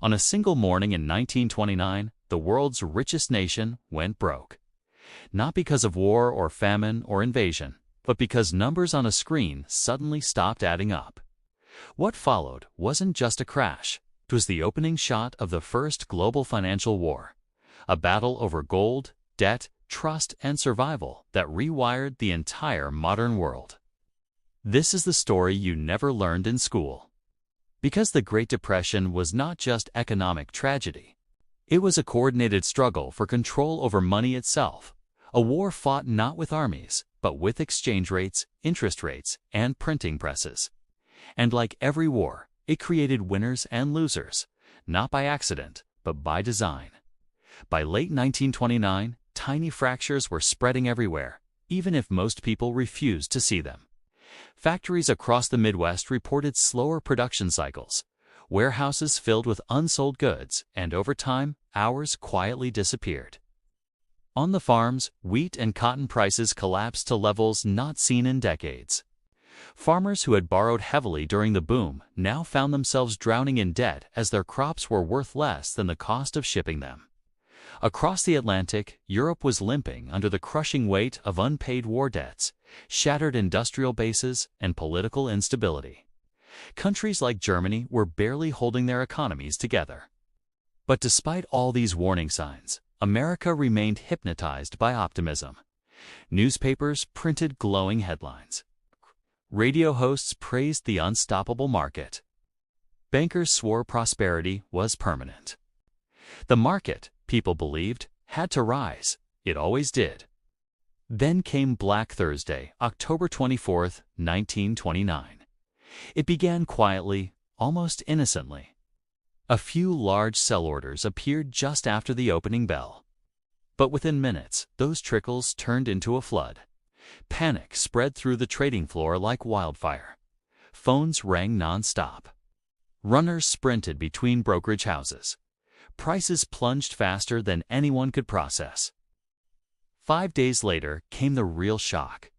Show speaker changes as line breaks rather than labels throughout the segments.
On a single morning in 1929, the world's richest nation went broke. Not because of war or famine or invasion, but because numbers on a screen suddenly stopped adding up. What followed wasn't just a crash. It was the opening shot of the first global financial war, a battle over gold, debt, trust, and survival that rewired the entire modern world. This is the story you never learned in school. Because the Great Depression was not just economic tragedy. It was a coordinated struggle for control over money itself, a war fought not with armies, but with exchange rates, interest rates, and printing presses. And like every war, it created winners and losers, not by accident, but by design. By late 1929, tiny fractures were spreading everywhere, even if most people refused to see them. Factories across the Midwest reported slower production cycles, warehouses filled with unsold goods, and over time, hours quietly disappeared. On the farms, wheat and cotton prices collapsed to levels not seen in decades. Farmers who had borrowed heavily during the boom now found themselves drowning in debt as their crops were worth less than the cost of shipping them. Across the Atlantic, Europe was limping under the crushing weight of unpaid war debts, shattered industrial bases, and political instability. Countries like Germany were barely holding their economies together. But despite all these warning signs, America remained hypnotized by optimism. Newspapers printed glowing headlines. Radio hosts praised the unstoppable market. Bankers swore prosperity was permanent. The market, people believed, had to rise. It always did. Then came Black Thursday, October 24, 1929. It began quietly, almost innocently. A few large sell orders appeared just after the opening bell. But within minutes, those trickles turned into a flood. Panic spread through the trading floor like wildfire. Phones rang non-stop. Runners sprinted between brokerage houses. Prices plunged faster than anyone could process. 5 days later came the real shock.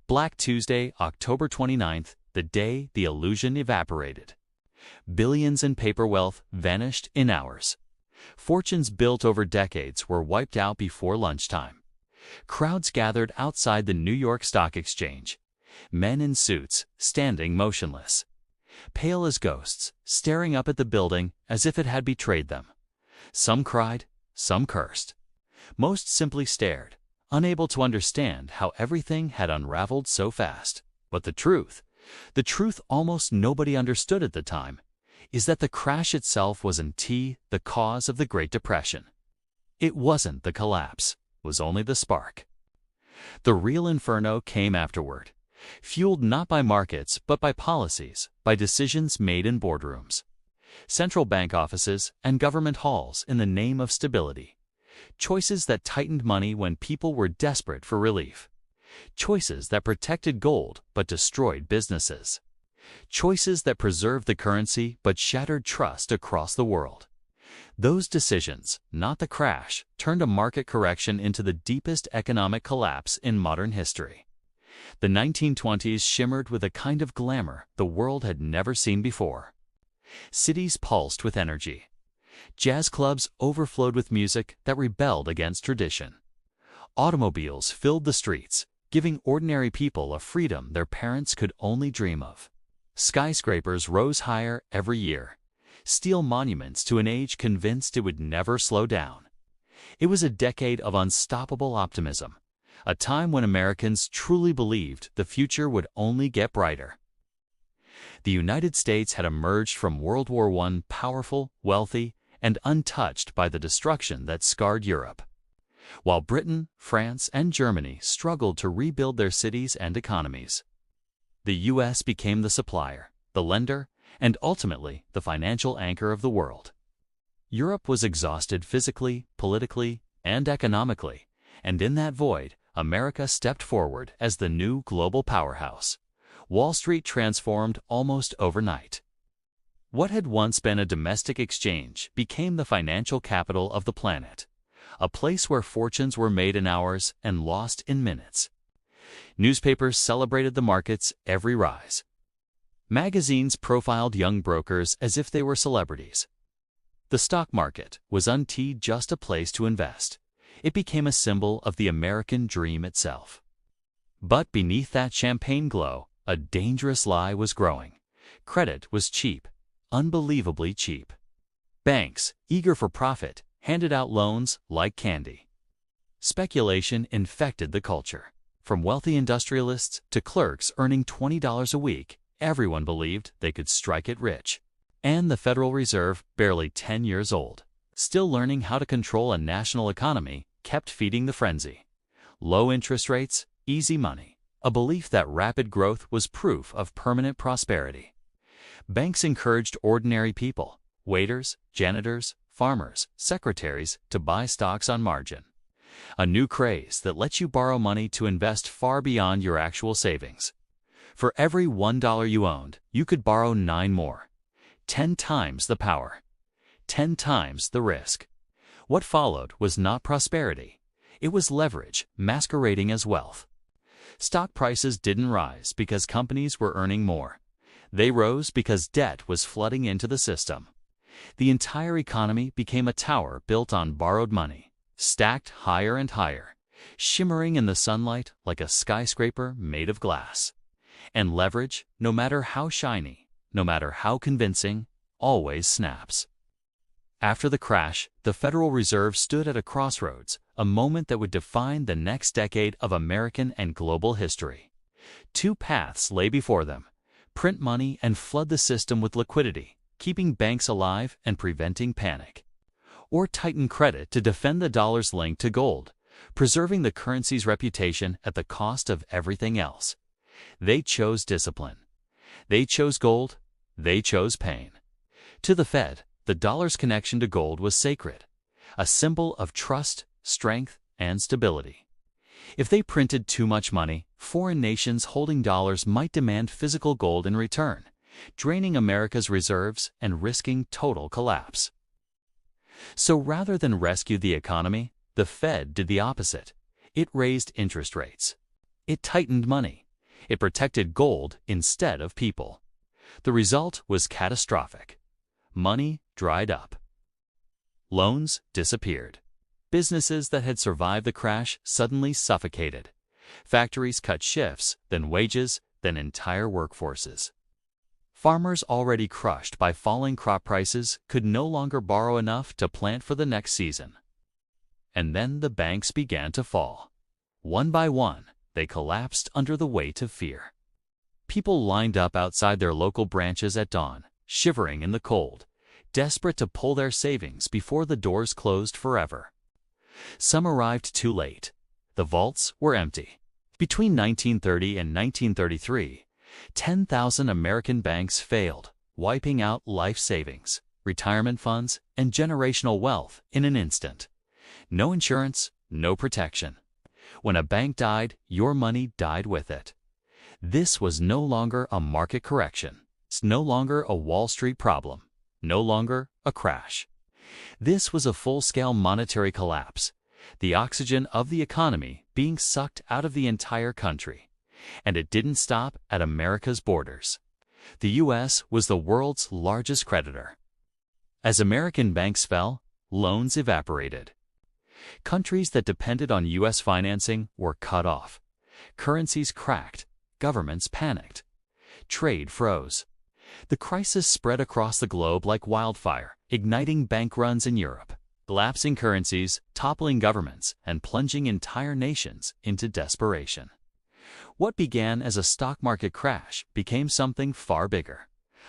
Black Tuesday, October 29th, the day the illusion evaporated. Billions in paper wealth vanished in hours. Fortunes built over decades were wiped out before lunchtime. Crowds gathered outside the New York Stock Exchange. Men in suits, standing motionless. Pale as ghosts, staring up at the building as if it had betrayed them. Some cried, some cursed. Most simply stared, unable to understand how everything had unraveled so fast. But the truth almost nobody understood at the time, is that the crash itself wasn't the cause of the Great Depression. It wasn't the collapse, it was only the spark. The real inferno came afterward, fueled not by markets but by policies, by decisions made in boardrooms, central bank offices, and government halls in the name of stability. Choices that tightened money when people were desperate for relief. Choices that protected gold but destroyed businesses. Choices that preserved the currency but shattered trust across the world. Those decisions, not the crash, turned a market correction into the deepest economic collapse in modern history. The 1920s shimmered with a kind of glamour the world had never seen before. Cities pulsed with energy. Jazz clubs overflowed with music that rebelled against tradition. Automobiles filled the streets, giving ordinary people a freedom their parents could only dream of. Skyscrapers rose higher every year, steel monuments to an age convinced it would never slow down. It was a decade of unstoppable optimism, a time when Americans truly believed the future would only get brighter. The United States had emerged from World War I powerful, wealthy, and untouched by the destruction that scarred Europe. While Britain, France, and Germany struggled to rebuild their cities and economies. The U.S. became the supplier, the lender, and ultimately the financial anchor of the world. Europe was exhausted physically, politically, and economically, and in that void, America stepped forward as the new global powerhouse. Wall Street transformed almost overnight. What had once been a domestic exchange became the financial capital of the planet, a place where fortunes were made in hours and lost in minutes. Newspapers celebrated the market's every rise. Magazines profiled young brokers as if they were celebrities. The stock market was unteed just a place to invest. It became a symbol of the American dream itself. But beneath that champagne glow, a dangerous lie was growing. Credit was cheap, unbelievably cheap. Banks, eager for profit, handed out loans like candy. Speculation infected the culture. From wealthy industrialists to clerks earning $20 a week, everyone believed they could strike it rich. And the Federal Reserve, barely 10 years old, still learning how to control a national economy, kept feeding the frenzy. Low interest rates, easy money, a belief that rapid growth was proof of permanent prosperity. Banks encouraged ordinary people, waiters, janitors, farmers, secretaries, to buy stocks on margin. A new craze that lets you borrow money to invest far beyond your actual savings. For every $1 you owned, you could borrow 9 more. 10 times the power. 10 times the risk. What followed was not prosperity. It was leverage masquerading as wealth. Stock prices didn't rise because companies were earning more. They rose because debt was flooding into the system. The entire economy became a tower built on borrowed money, stacked higher and higher, shimmering in the sunlight like a skyscraper made of glass. And leverage, no matter how shiny, no matter how convincing, always snaps. After the crash, the Federal Reserve stood at a crossroads, a moment that would define the next decade of American and global history. 2 paths lay before them: print money and flood the system with liquidity, keeping banks alive and preventing panic. Or tighten credit to defend the dollar's link to gold, preserving the currency's reputation at the cost of everything else. They chose discipline. They chose gold. They chose pain. To the Fed, the dollar's connection to gold was sacred, a symbol of trust, strength, and stability. If they printed too much money, foreign nations holding dollars might demand physical gold in return, draining America's reserves and risking total collapse. So rather than rescue the economy, the Fed did the opposite. It raised interest rates. It tightened money. It protected gold instead of people. The result was catastrophic. Money dried up. Loans disappeared. Businesses that had survived the crash suddenly suffocated. Factories cut shifts, then wages, then entire workforces. Farmers already crushed by falling crop prices could no longer borrow enough to plant for the next season. And then the banks began to fall. One by one, they collapsed under the weight of fear. People lined up outside their local branches at dawn, shivering in the cold, desperate to pull their savings before the doors closed forever. Some arrived too late. The vaults were empty. Between 1930 and 1933, 10,000 American banks failed, wiping out life savings, retirement funds, and generational wealth in an instant. No insurance, no protection. When a bank died, your money died with it. This was no longer a market correction. It's no longer a Wall Street problem. No longer a crash. This was a full-scale monetary collapse, the oxygen of the economy being sucked out of the entire country. And it didn't stop at America's borders. The U.S. was the world's largest creditor. As American banks fell, loans evaporated. Countries that depended on U.S. financing were cut off. Currencies cracked. Governments panicked. Trade froze. The crisis spread across the globe like wildfire, igniting bank runs in Europe, collapsing currencies, toppling governments, and plunging entire nations into desperation. What began as a stock market crash became something far bigger,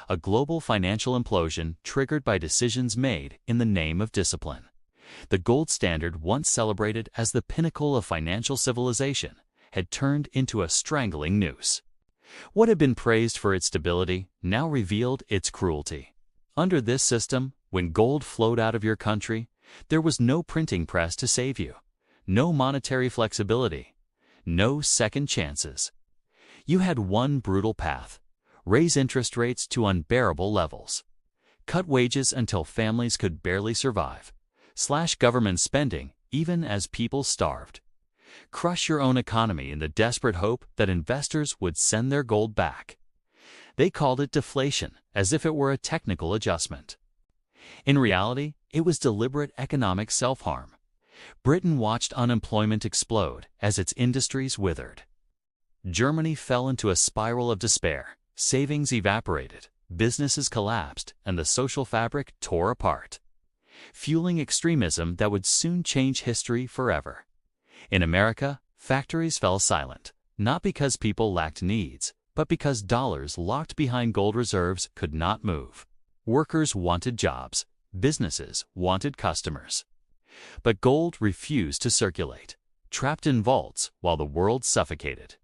a global financial implosion triggered by decisions made in the name of discipline. The gold standard, once celebrated as the pinnacle of financial civilization, had turned into a strangling noose. What had been praised for its stability now revealed its cruelty. Under this system, when gold flowed out of your country, there was no printing press to save you, no monetary flexibility, no second chances. You had one brutal path: raise interest rates to unbearable levels, cut wages until families could barely survive, slash government spending even as people starved, crush your own economy in the desperate hope that investors would send their gold back. They called it deflation, as if it were a technical adjustment. In reality, it was deliberate economic self-harm. Britain watched unemployment explode as its industries withered. Germany fell into a spiral of despair. Savings evaporated, businesses collapsed, and the social fabric tore apart, fueling extremism that would soon change history forever. In America, factories fell silent, not because people lacked needs, but because dollars locked behind gold reserves could not move. Workers wanted jobs, businesses wanted customers. But gold refused to circulate, trapped in vaults while the world suffocated.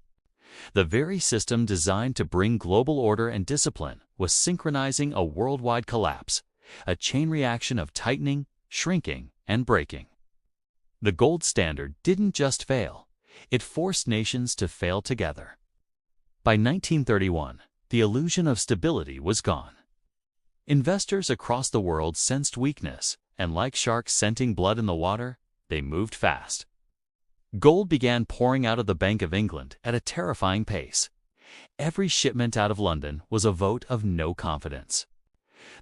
The very system designed to bring global order and discipline was synchronizing a worldwide collapse, a chain reaction of tightening, shrinking, and breaking. The gold standard didn't just fail, it forced nations to fail together. By 1931, the illusion of stability was gone. Investors across the world sensed weakness, and like sharks scenting blood in the water, they moved fast. Gold began pouring out of the Bank of England at a terrifying pace. Every shipment out of London was a vote of no confidence.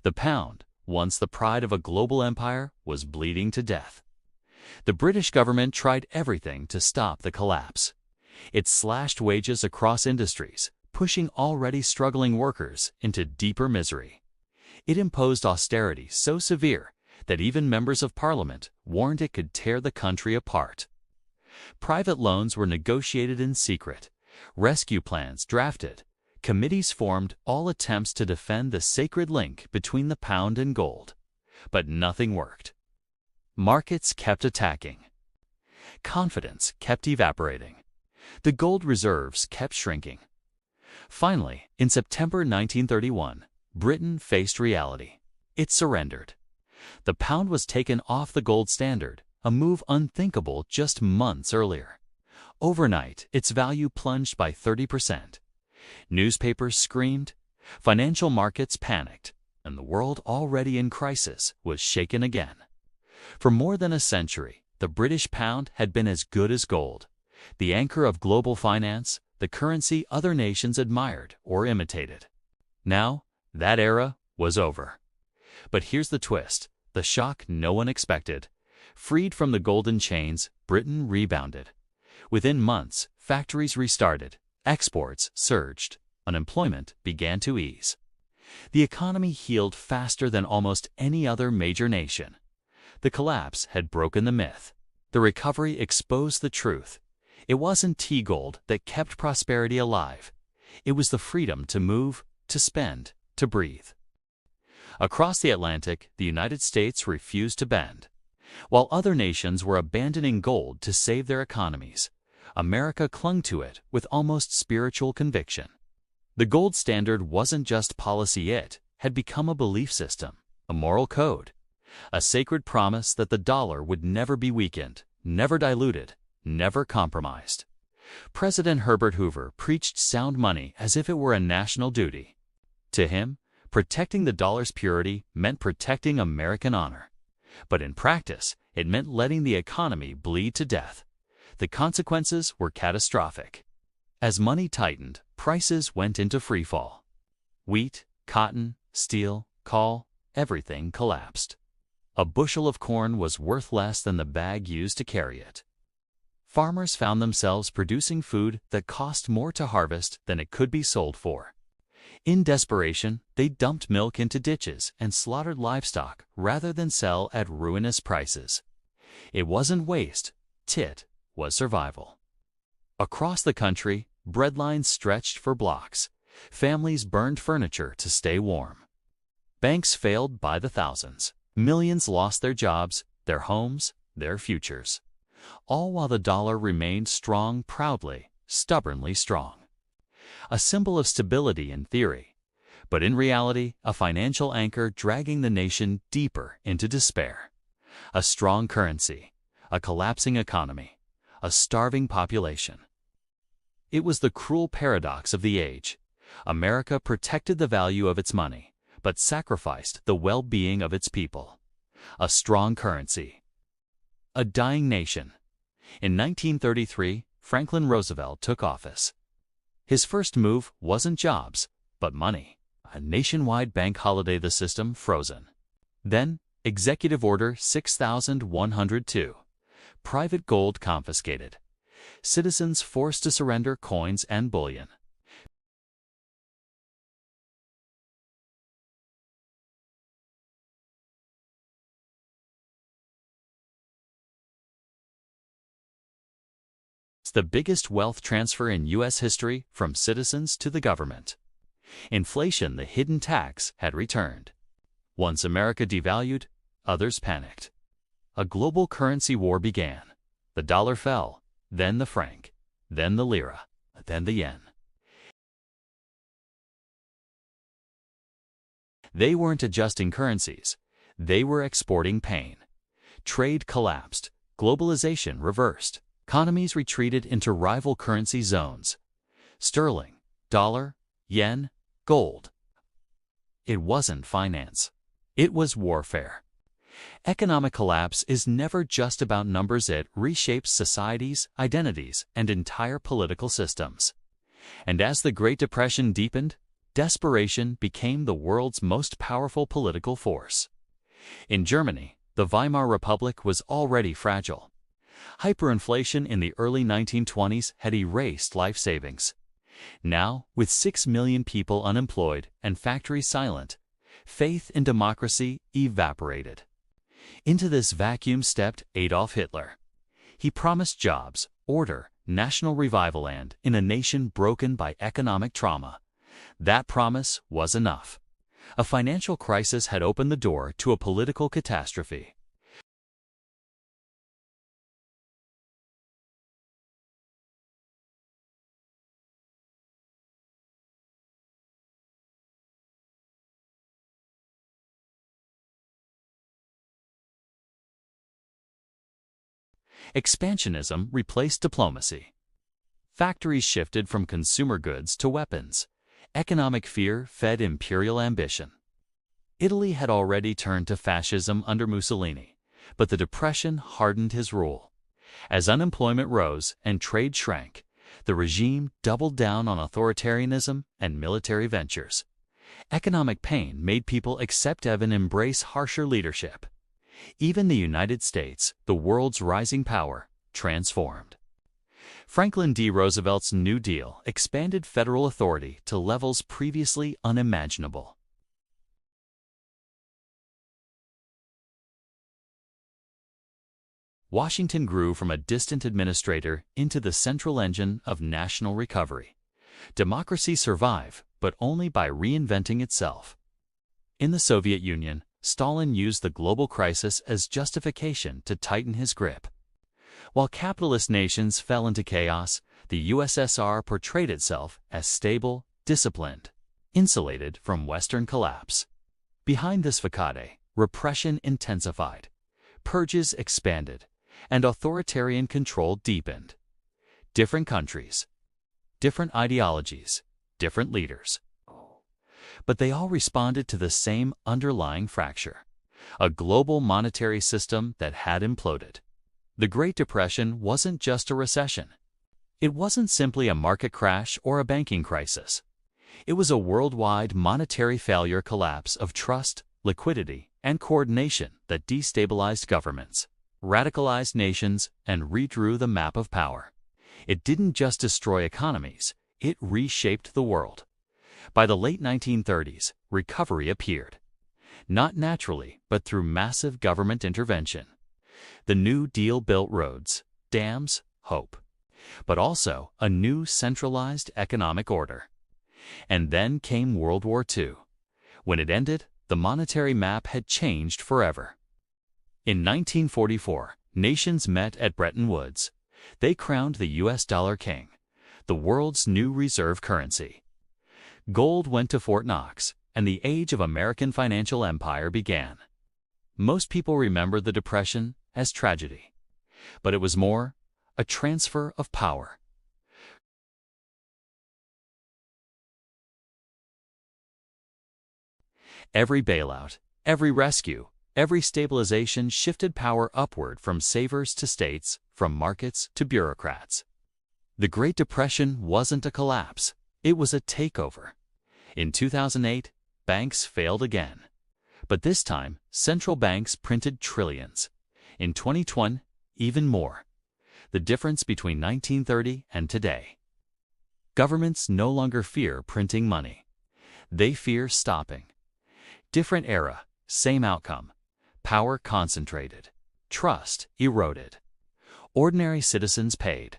The pound, once the pride of a global empire, was bleeding to death. The British government tried everything to stop the collapse. It slashed wages across industries, pushing already struggling workers into deeper misery. It imposed austerity so severe that even members of parliament warned it could tear the country apart. Private loans were negotiated in secret, rescue plans drafted, committees formed, all attempts to defend the sacred link between the pound and gold. But nothing worked. Markets kept attacking. Confidence kept evaporating. The gold reserves kept shrinking. Finally, in September 1931, Britain faced reality. It surrendered. The pound was taken off the gold standard, a move unthinkable just months earlier. Overnight, its value plunged by 30%. Newspapers screamed, financial markets panicked, and the world already in crisis was shaken again. For more than a century, the British pound had been as good as gold, the anchor of global finance, the currency other nations admired or imitated. Now, that era was over. But here's the twist, the shock no one expected. Freed from the golden chains, Britain rebounded. Within months, factories restarted, exports surged, unemployment began to ease. The economy healed faster than almost any other major nation. The collapse had broken the myth. The recovery exposed the truth. It wasn't T-gold that kept prosperity alive. It was the freedom to move, to spend, to breathe. Across the Atlantic, the United States refused to bend. While other nations were abandoning gold to save their economies, America clung to it with almost spiritual conviction. The gold standard wasn't just policy, it had become a belief system, a moral code, a sacred promise that the dollar would never be weakened, never diluted, never compromised. President Herbert Hoover preached sound money as if it were a national duty. To him, protecting the dollar's purity meant protecting American honor. But in practice, it meant letting the economy bleed to death. The consequences were catastrophic. As money tightened, prices went into freefall. Wheat, cotton, steel, coal, everything collapsed. A bushel of corn was worth less than the bag used to carry it. Farmers found themselves producing food that cost more to harvest than it could be sold for. In desperation, they dumped milk into ditches and slaughtered livestock rather than sell at ruinous prices. It wasn't waste, it was survival. Across the country, bread lines stretched for blocks. Families burned furniture to stay warm. Banks failed by the thousands. Millions lost their jobs, their homes, their futures. All while the dollar remained strong proudly, stubbornly strong. A symbol of stability in theory, but in reality, a financial anchor dragging the nation deeper into despair. A strong currency, a collapsing economy, a starving population. It was the cruel paradox of the age. America protected the value of its money, but sacrificed the well-being of its people. A strong currency. A dying nation. In 1933, Franklin Roosevelt took office. His first move wasn't jobs, but money. A nationwide bank holiday, the system frozen. Then, Executive Order 6102. Private gold confiscated. Citizens forced to surrender coins and bullion. It's the biggest wealth transfer in U.S. history from citizens to the government. Inflation, the hidden tax, had returned. Once America devalued, others panicked. A global currency war began. The dollar fell, then the franc, then the lira, then the yen. They weren't adjusting currencies. They were exporting pain. Trade collapsed. Globalization reversed. Economies retreated into rival currency zones. Sterling, dollar, yen, gold. It wasn't finance. It was warfare. Economic collapse is never just about numbers. It reshapes societies, identities, and entire political systems. And as the Great Depression deepened, desperation became the world's most powerful political force. In Germany, the Weimar Republic was already fragile. Hyperinflation in the early 1920s had erased life savings. Now, with 6 million people unemployed and factories silent, faith in democracy evaporated. Into this vacuum stepped Adolf Hitler. He promised jobs, order, national revival, and in a nation broken by economic trauma. That promise was enough. A financial crisis had opened the door to a political catastrophe. Expansionism replaced diplomacy. Factories shifted from consumer goods to weapons. Economic fear fed imperial ambition. Italy had already turned to fascism under Mussolini, but the Depression hardened his rule. As unemployment rose and trade shrank, the regime doubled down on authoritarianism and military ventures. Economic pain made people accept and embrace harsher leadership. Even the United States, the world's rising power, transformed. Franklin D. Roosevelt's New Deal expanded federal authority to levels previously unimaginable. Washington grew from a distant administrator into the central engine of national recovery. Democracy survived, but only by reinventing itself. In the Soviet Union, Stalin used the global crisis as justification to tighten his grip. While capitalist nations fell into chaos, the USSR portrayed itself as stable, disciplined, insulated from Western collapse. Behind this facade, repression intensified, purges expanded, and authoritarian control deepened. Different countries, different ideologies, different leaders. But they all responded to the same underlying fracture, a global monetary system that had imploded. The Great Depression wasn't just a recession. It wasn't simply a market crash or a banking crisis. It was a worldwide monetary failure, collapse of trust, liquidity, and coordination that destabilized governments, radicalized nations, and redrew the map of power. It didn't just destroy economies, it reshaped the world. By the late 1930s, recovery appeared. Not naturally, but through massive government intervention. The New Deal built roads, dams, hope, but also a new centralized economic order. And then came World War II. When it ended, the monetary map had changed forever. In 1944, nations met at Bretton Woods. They crowned the US dollar king, the world's new reserve currency. Gold went to Fort Knox, and the age of American financial empire began. Most people remember the Depression as tragedy, but it was more a transfer of power. Every bailout, every rescue, every stabilization shifted power upward from savers to states, from markets to bureaucrats. The Great Depression wasn't a collapse, it was a takeover. In 2008, banks failed again. But this time, central banks printed trillions. In 2020, even more. The difference between 1930 and today. Governments no longer fear printing money. They fear stopping. Different era, same outcome. Power concentrated. Trust eroded. Ordinary citizens paid.